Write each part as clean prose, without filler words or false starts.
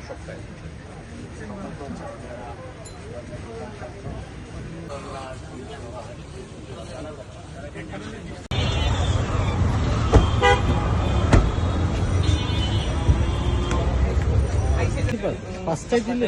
সপ্তাহে পাঁচটায় দিলে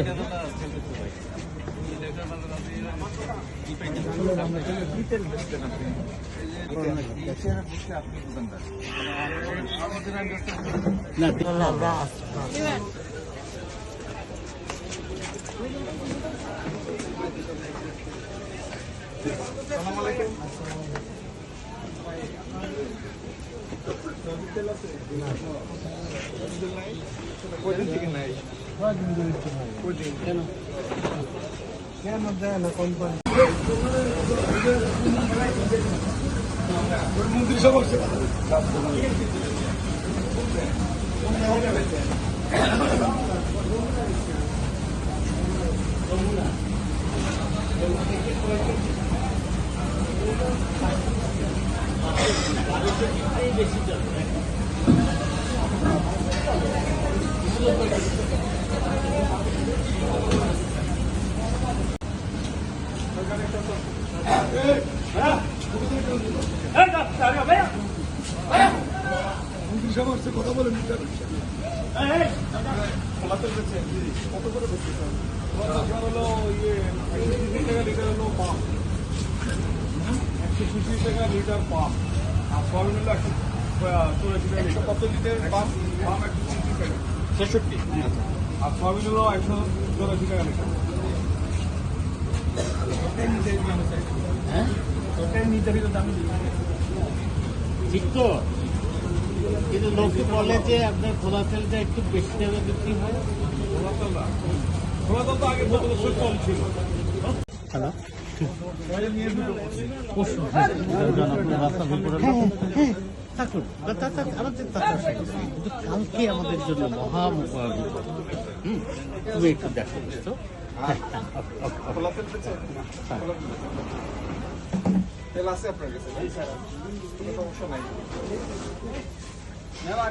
কেন দেয় না কোম্পানি মন্ত্রী সমস্যা সমস্যা কথা বলেন কত করে হলো ইয়ে 120 টাকা লিটার হলো পাম্প 120 টাকা লিটার পাম্প আর সয়াবিন হলো 184 টাকা 100 লিটার পাম্প 160 টাকা 66 আর সয়াবিন হলো 184 টাকা লিটার। নির্ধারিত দামে ঠিক তো, কিন্তু লোকে বলে যে আপনার খোলা তেলটা একটু বেশি দামে বিক্রি হয়। খোলা তেল তো আগে কম ছিল। হ্যালো, কালকে আমাদের জন্য মহা তুমি একটু দেখো বুঝতো। তেল আছে আপনার কাছে? কোনো সমস্যা নাই।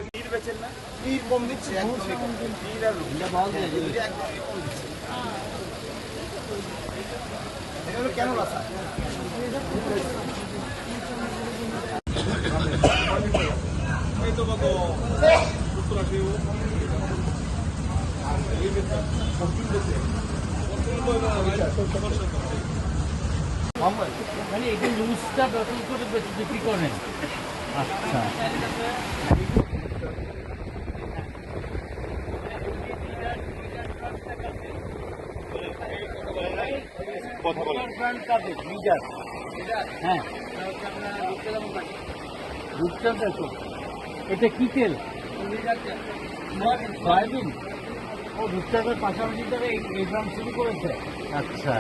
ক্ষীর বেচেন না? ক্ষীর কম দিচ্ছে, ক্ষীর আর এটা কেন রাখা? এই তো কত 70 মানে এটা লুজটা ব্যবহার করে বিক্রি করেন? আচ্ছা, কথা বলেন। হ্যাঁ, এটা কি তেল? সয়াবিন। ও রূপচাঁদের পাশাপাশি তারা এই গ্রাম শুরু করেছে। আচ্ছা।